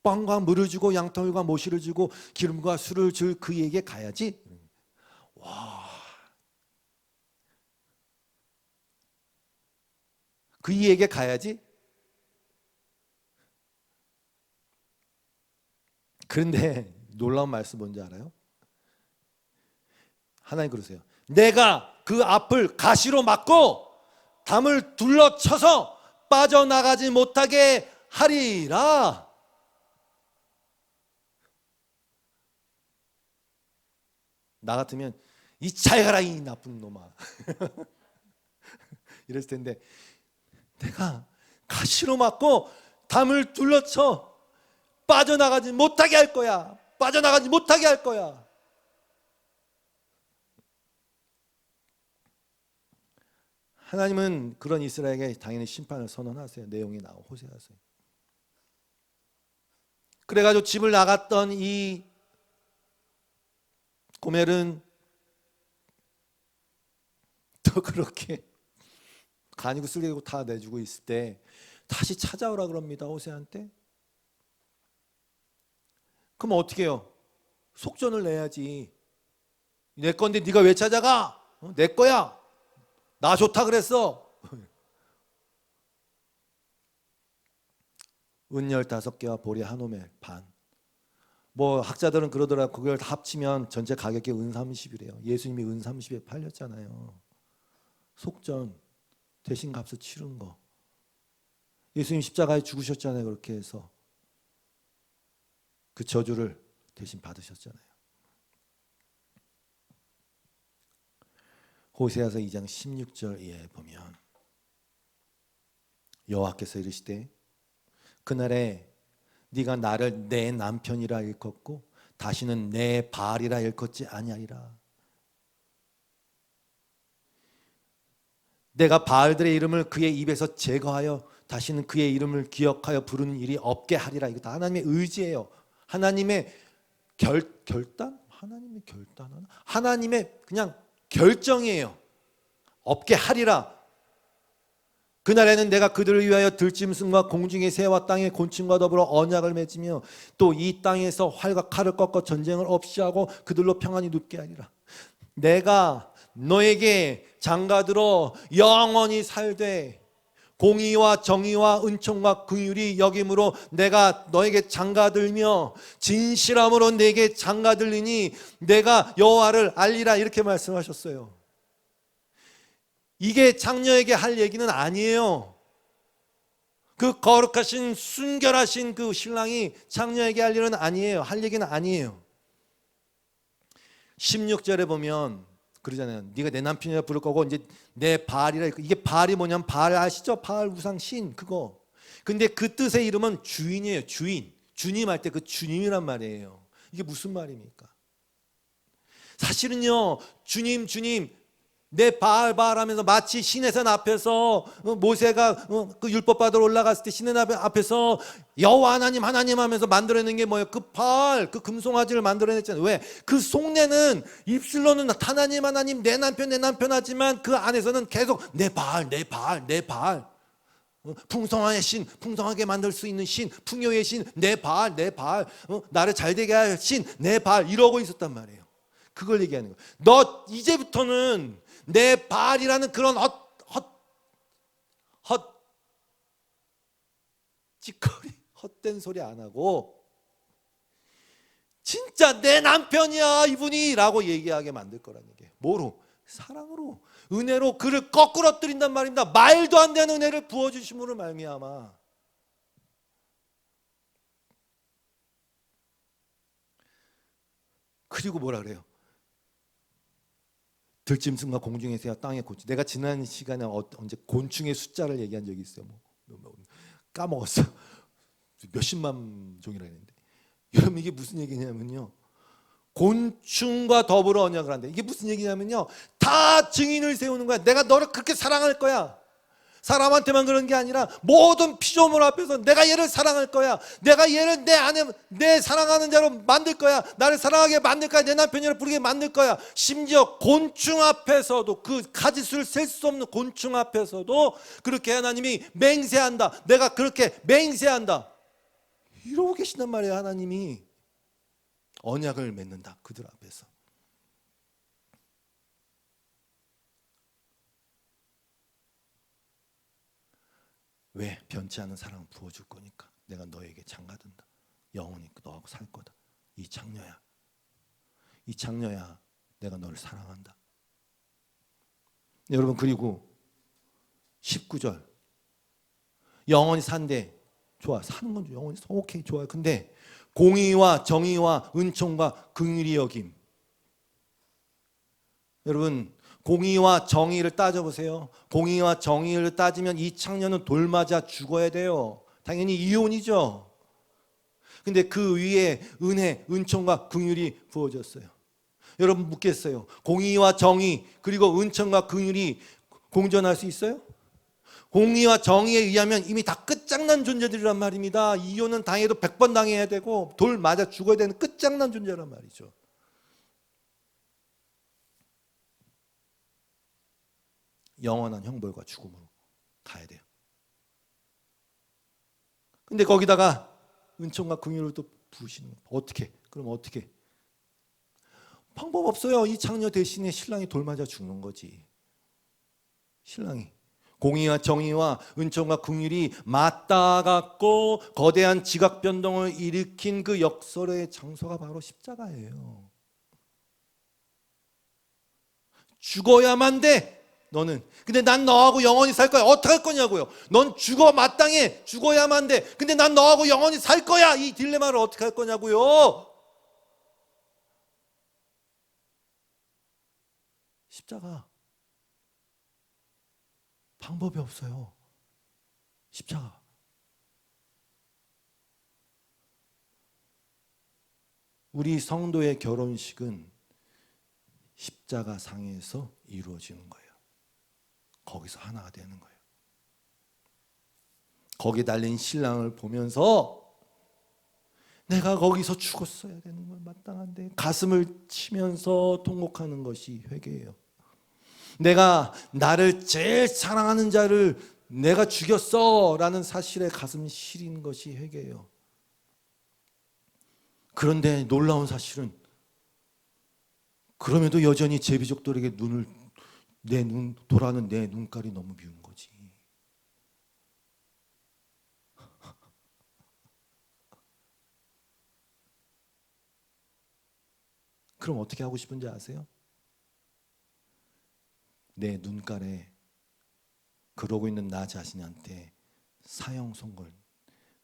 A: 빵과 물을 주고 양털과 모시를 주고 기름과 술을 줄 그에게 가야지. 와. 그에게 가야지. 그런데 놀라운 말씀 뭔지 알아요? 하나님 그러세요. 내가 그 앞을 가시로 막고 담을 둘러쳐서 빠져나가지 못하게 하리라. 나 같으면 이 차에 가라 이 나쁜 놈아 이랬을 텐데 내가 가시로 막고 담을 둘러쳐 빠져나가지 못하게 할 거야. 빠져나가지 못하게 할 거야. 하나님은 그런 이스라엘에게 당연히 심판을 선언하세요. 내용이 나오고 호세아서에. 그래가지고 집을 나갔던 이 고멜은 또 그렇게 간이고 쓸개고 다 내주고 있을 때 다시 찾아오라 그럽니다. 호세아한테. 그럼 어떻게 해요? 속전을 내야지. 내 건데 네가 왜 찾아가? 내 거야. 나 좋다 그랬어. 은 15개와 보리 한 오멜 반. 뭐 학자들은 그러더라. 그걸 다 합치면 전체 가격이 은 30이래요. 예수님이 은 30에 팔렸잖아요. 속전 대신 값을 치른 거. 예수님 십자가에 죽으셨잖아요. 그렇게 해서 그 저주를 대신 받으셨잖아요. 호세아서 2장 16절에 보면 여호와께서 이르시되 그날에 네가 나를 내 남편이라 일컫고 다시는 내 바알이라 일컫지 아니하리라. 내가 바알들의 이름을 그의 입에서 제거하여 다시는 그의 이름을 기억하여 부르는 일이 없게 하리라. 이거 다 하나님의 의지예요. 하나님의 결단? 하나님의 결단은 하나님의 그냥 결정이에요. 없게 하리라. 그날에는 내가 그들을 위하여 들짐승과 공중의 새와 땅의 곤충과 더불어 언약을 맺으며 또 이 땅에서 활과 칼을 꺾어 전쟁을 없이 하고 그들로 평안히 눕게 하리라. 내가 너에게 장가들어 영원히 살되 공의와 정의와 은총과 긍휼이 여김으로 내가 너에게 장가들며 진실함으로 내게 장가들리니 내가 여호와를 알리라. 이렇게 말씀하셨어요. 이게 장녀에게 할 얘기는 아니에요. 그 거룩하신 순결하신 그 신랑이 장녀에게 할 일은 아니에요. 할 얘기는 아니에요. 16절에 보면 그러잖아요. 네가 내 남편이라 부를 거고 이제 내 바알이라. 이게 바알이 뭐냐면 바알 아시죠? 바알 우상 신 그거. 근데 그 뜻의 이름은 주인이에요. 주인. 주님 할 때 그 주님이란 말이에요. 이게 무슨 말입니까? 사실은요. 주님 내 바알 하면서 마치 시내산 앞에서 모세가 그 율법 받으러 올라갔을 때 시내산 앞에서 여호와 하나님 하면서 만들어낸 게 뭐예요? 그 바알, 그 금송아지를 만들어냈잖아요. 왜? 그 속내는 입술로는 하나님 내 남편 하지만 그 안에서는 계속 내 바알. 풍성한 신, 풍성하게 만들 수 있는 신, 풍요의 신, 내 바알, 나를 잘 되게 할 신, 내 바알 이러고 있었단 말이에요. 그걸 얘기하는 거예요. 너 이제부터는 내 바알이라는 그런 찌꺼리 헛된 소리 안 하고 진짜 내 남편이야 이분이 라고 얘기하게 만들 거라는 얘기예요. 뭐로? 사랑으로, 은혜로 그를 거꾸로 뜨린단 말입니다. 말도 안 되는 은혜를 부어주심으로 말미암아. 그리고 뭐라 그래요? 들짐승과 공중의 새와 땅의 곤충. 내가 지난 시간에 언제 곤충의 숫자를 얘기한 적이 있어요. 까먹었어. 몇십만 종이라 했는데. 여러분 이게 무슨 얘기냐면요. 곤충과 더불어 언약을 한다. 이게 무슨 얘기냐면요. 다 증인을 세우는 거야. 내가 너를 그렇게 사랑할 거야. 사람한테만 그런 게 아니라 모든 피조물 앞에서 내가 얘를 사랑할 거야. 내가 얘를 내 안에 내 사랑하는 자로 만들 거야. 나를 사랑하게 만들 거야. 내 남편이라 부르게 만들 거야. 심지어 곤충 앞에서도 그 가지수를 셀 수 없는 곤충 앞에서도 그렇게 하나님이 맹세한다. 내가 그렇게 맹세한다. 이러고 계신단 말이에요. 하나님이 언약을 맺는다. 그들 앞에서. 왜? 변치 않은 사랑을 부어줄 거니까. 내가 너에게 장가든다. 영원히 너하고 살 거다. 이 장녀야, 이 장녀야, 내가 너를 사랑한다. 여러분 그리고 19절 영원히 산대. 좋아, 사는 건 영원히 오케이, 좋아요. 근데 공의와 정의와 은총과 긍휼히 여김. 여러분 공의와 정의를 따져보세요. 공의와 정의를 따지면 이 창녀는 돌 맞아 죽어야 돼요. 당연히 이혼이죠. 근데 그 위에 은혜, 은총과 긍휼이 부어졌어요. 여러분 묻겠어요. 공의와 정의 그리고 은총과 긍휼이 공존할 수 있어요? 공의와 정의에 의하면 이미 다 끝장난 존재들이란 말입니다. 이혼은 당해도 100번 당해야 되고 돌 맞아 죽어야 되는 끝장난 존재란 말이죠. 영원한 형벌과 죽음으로 가야 돼요. 근데 거기다가 은총과 긍휼을 또 부으시는 거예요. 어떻게? 그럼 어떻게? 방법 없어요. 이 창녀 대신에 신랑이 돌 맞아 죽는 거지. 신랑이 공의와 정의와 은총과 긍휼이 맞닿아갖고 거대한 지각 변동을 일으킨 그 역설의 장소가 바로 십자가예요. 죽어야만 돼. 너는. 근데 난 너하고 영원히 살 거야. 어떻게 할 거냐고요. 넌 죽어 마땅해. 죽어야만 돼. 근데 난 너하고 영원히 살 거야. 이 딜레마를 어떻게 할 거냐고요. 십자가. 방법이 없어요. 십자가. 우리 성도의 결혼식은 십자가 상에서 이루어지는 거예요. 거기서 하나가 되는 거예요. 거기에 달린 신랑을 보면서 내가 거기서 죽었어야 되는 건 마땅한데 가슴을 치면서 통곡하는 것이 회개예요. 내가 나를 제일 사랑하는 자를 내가 죽였어 라는 사실에 가슴 시린 것이 회개예요. 그런데 놀라운 사실은 그럼에도 여전히 제비족들에게 돌아가는 내 눈깔이 너무 미운 거지. 그럼 어떻게 하고 싶은지 아세요? 내 눈깔에 그러고 있는 나 자신한테 사형 선고를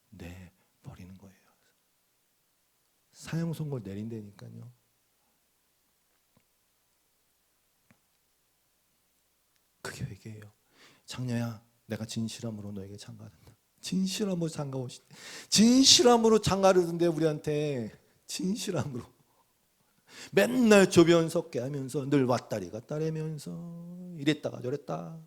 A: 내버리는 거예요. 사형 선고를 내린다니까요. 그게 회개예요. 장녀야, 내가 진실함으로 너에게 장가든다. 진실함으로 장가오시. 진실함으로 장가를 든대 우리한테. 진실함으로. 맨날 조변 섞게 하면서 늘 왔다리 갔다리 하면서 이랬다가 저랬다.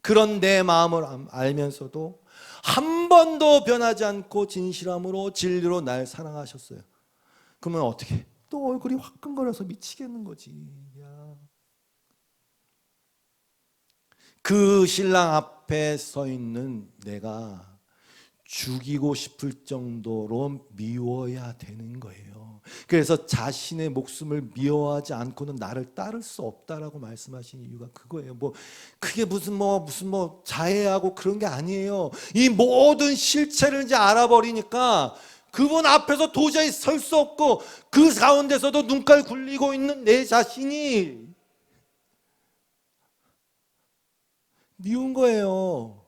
A: 그런 내 마음을 알면서도 한 번도 변하지 않고 진실함으로 진리로 날 사랑하셨어요. 그러면 어떻게? 또 얼굴이 화끈거려서 미치겠는 거지. 야. 그 신랑 앞에 서 있는 내가 죽이고 싶을 정도로 미워야 되는 거예요. 그래서 자신의 목숨을 미워하지 않고는 나를 따를 수 없다라고 말씀하신 이유가 그거예요. 그게 무슨 자해하고 그런 게 아니에요. 이 모든 실체를 이제 알아버리니까 그분 앞에서 도저히 설 수 없고 그 가운데서도 눈깔 굴리고 있는 내 자신이 미운 거예요.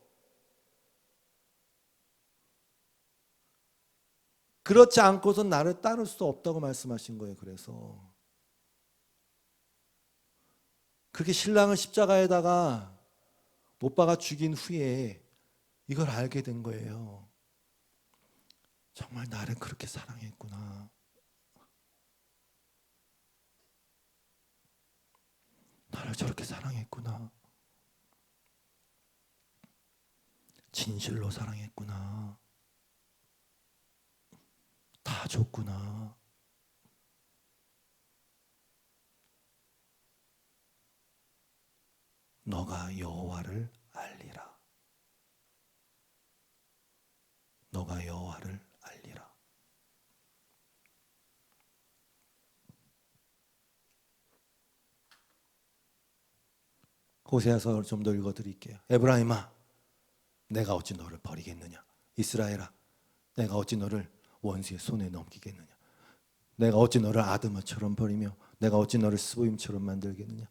A: 그렇지 않고서 나를 따를 수 없다고 말씀하신 거예요. 그래서 그렇게 신랑을 십자가에다가 못 박아 죽인 후에 이걸 알게 된 거예요. 정말 나를 그렇게 사랑했구나. 나를 저렇게 사랑했구나. 진실로 사랑했구나. 다 줬구나. 너가 여호와를 알리라. 너가 여호와를 알리라. 호세아서를 좀 더 읽어드릴게요. 에브라임아, 내가 어찌 너를 버리겠느냐. 이스라엘아, 내가 어찌 너를 원수의 손에 넘기겠느냐. 내가 어찌 너를 아드마처럼 버리며 내가 어찌 너를 스보임처럼 만들겠느냐.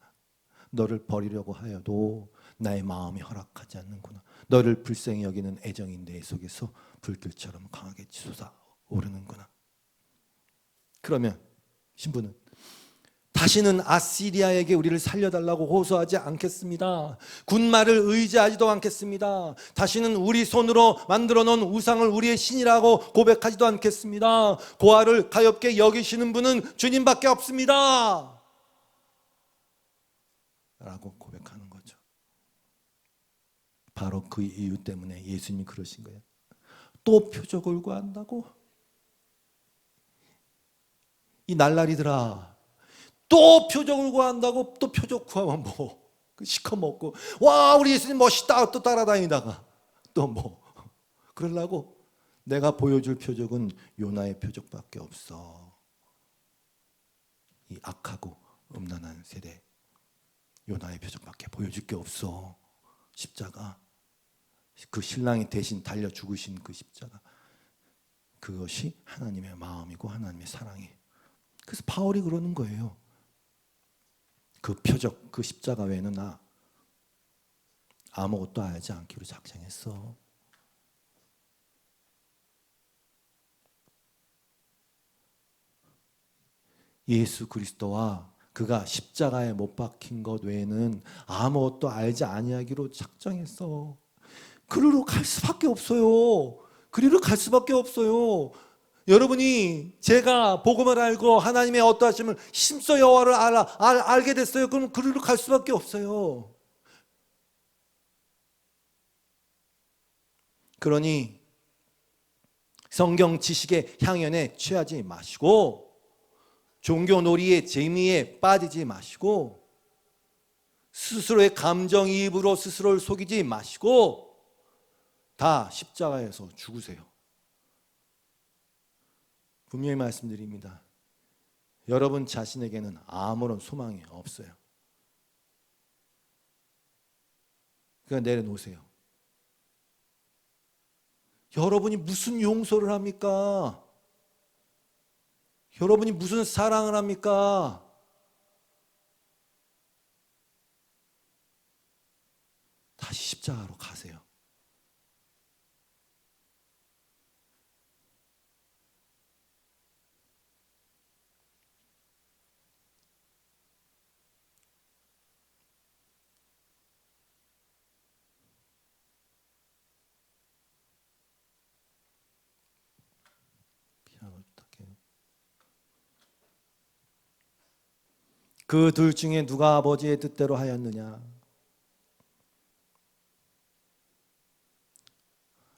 A: 너를 버리려고 하여도 나의 마음이 허락하지 않는구나. 너를 불쌍히 여기는 애정이 내 속에서 불길처럼 강하게 솟아오르는구나. 그러면 신부는 다시는 아시리아에게 우리를 살려달라고 호소하지 않겠습니다. 군마를 의지하지도 않겠습니다. 다시는 우리 손으로 만들어 놓은 우상을 우리의 신이라고 고백하지도 않겠습니다. 고아를 가엾게 여기시는 분은 주님밖에 없습니다 라고 고백하는 거죠. 바로 그 이유 때문에 예수님이 그러신 거예요. 또 표적을 구한다고? 이 날라리들아, 또 표적을 구한다고? 또 표적 구하면 시커멓고 와 우리 예수님 멋있다 또 따라다니다가 또 그러려고? 내가 보여줄 표적은 요나의 표적밖에 없어. 이 악하고 음란한 세대 요나의 표적밖에 보여줄 게 없어. 십자가, 그 신랑이 대신 달려 죽으신 그 십자가, 그것이 하나님의 마음이고 하나님의 사랑이에요. 그래서 바울이 그러는 거예요. 그 표적, 그 십자가 외에는 나 아무것도 알지 않기로 작정했어. 예수 그리스도와 그가 십자가에 못 박힌 것 외에는 아무것도 알지 아니하기로 작정했어. 그리로 갈 수밖에 없어요. 그리로 갈 수밖에 없어요. 여러분이 제가 복음을 알고 하나님의 어떠하심을 힘써 여호와를 알게 됐어요. 그럼 그리로 갈 수밖에 없어요. 그러니 성경 지식의 향연에 취하지 마시고 종교 놀이의 재미에 빠지지 마시고 스스로의 감정이입으로 스스로를 속이지 마시고 다 십자가에서 죽으세요. 분명히 말씀드립니다. 여러분 자신에게는 아무런 소망이 없어요. 그러니까 내려놓으세요. 여러분이 무슨 용서를 합니까? 여러분이 무슨 사랑을 합니까? 다시 십자가로 가세요. 피아노 부탁해요. 그 둘 중에 누가 아버지의 뜻대로 하였느냐?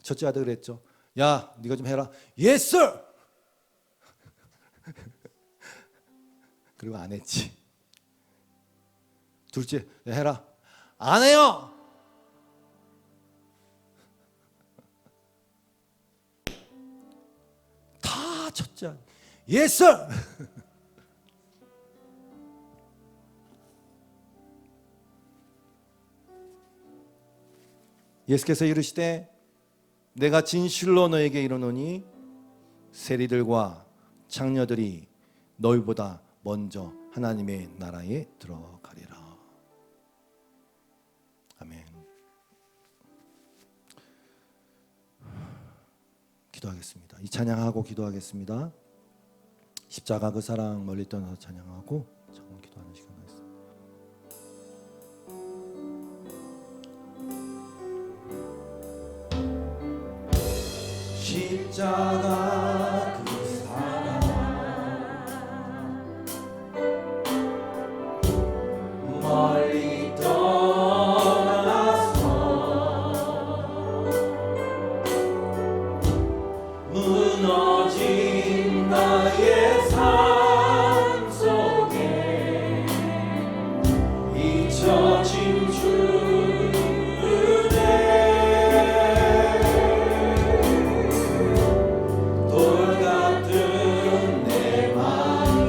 A: 첫째 아들 그랬죠. 야, 네가 좀 해라. Yes, sir. 그리고 안 했지. 둘째, 해라. 안 해요. 진짜 예스. 예수께서 이르시되 내가 진실로 너에게 이르노니 세리들과 장녀들이 너희보다 먼저 하나님의 나라에 들어가리라. 아멘. 기도하겠습니다. 이 찬양하고 기도하겠습니다. 십자가 그 사랑 멀리 떠나서 찬양하고 잠깐 기도하는 시간 하겠습니다. 십자가 그 사랑 멀리 떠나서 무너진 나의 삶 속에 잊혀진 주의 돌 같은 내 마음이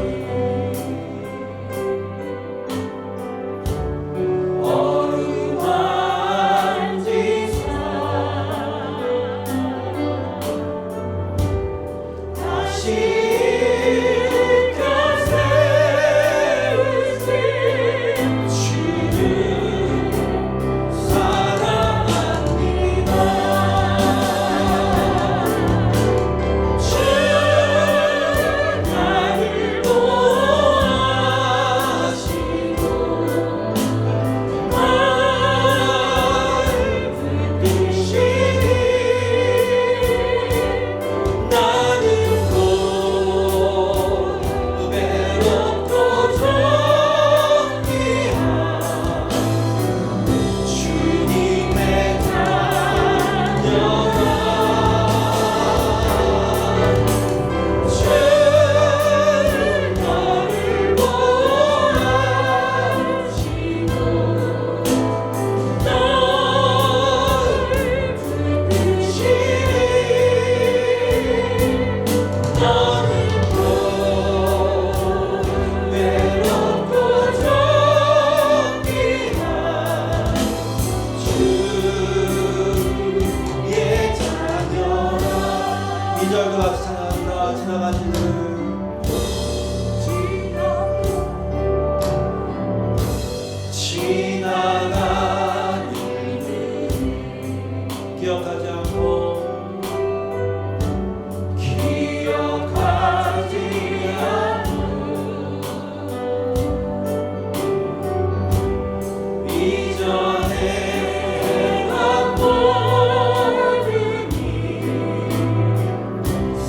A: 어루만지사 다시 기억하지 않고 이전에 난 모르니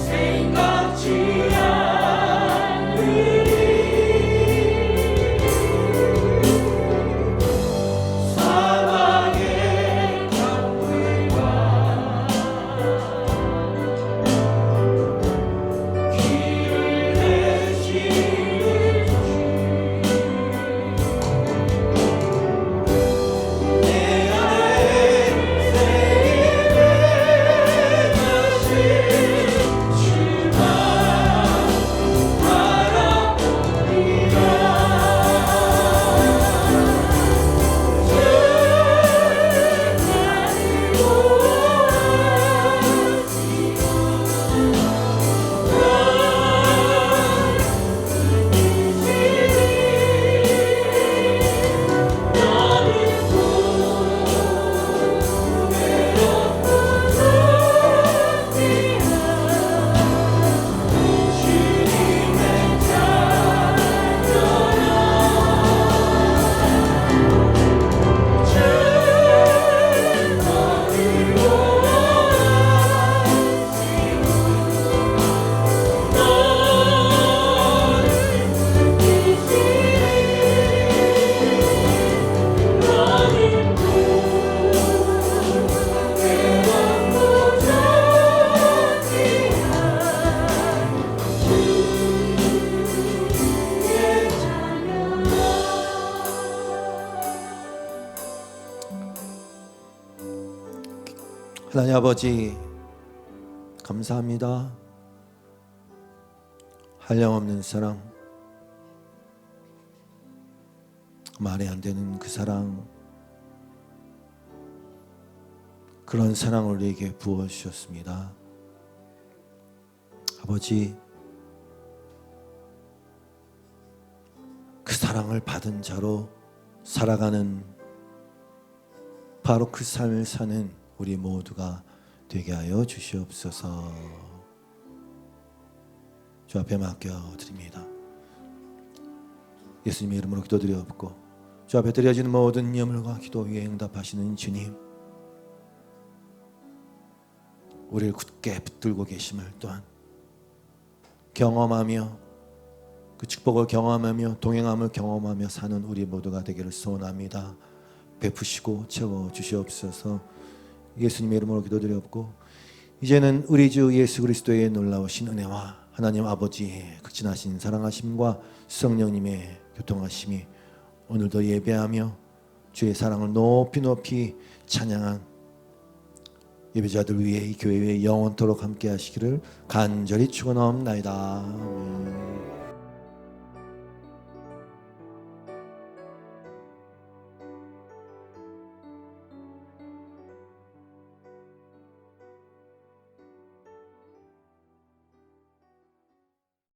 A: 생각지 않으리 사랑의 강물과 길을 내시는 내 안에 세임의 다시 주만 바라보리라 하나님 아버지 감사합니다. 한량없는 사랑, 말이 안 되는 그 사랑, 그런 사랑을 우리에게 부어주셨습니다. 아버지, 그 사랑을 받은 자로 살아가는 바로 그 삶을 사는 우리 모두가 되게 하여 주시옵소서. 주 앞에 맡겨드립니다. 예수님의 이름으로 기도드리옵고 주 앞에 드려지는 모든 예물과 기도 위에 응답하시는 주님, 우리를 굳게 붙들고 계심을 또한 경험하며 그 축복을 경험하며 동행함을 경험하며 사는 우리 모두가 되기를 소원합니다. 베푸시고 채워주시옵소서. 예수님의 이름으로 기도드리옵고 이제는 우리 주 예수 그리스도의 놀라우신 은혜와 하나님 아버지의 극진하신 사랑하심과 성령님의 교통하심이 오늘도 예배하며 주의 사랑을 높이 높이 찬양한 예배자들 위해 이 교회 위에 영원토록 함께 하시기를 간절히 축원하옵나이다. 아멘.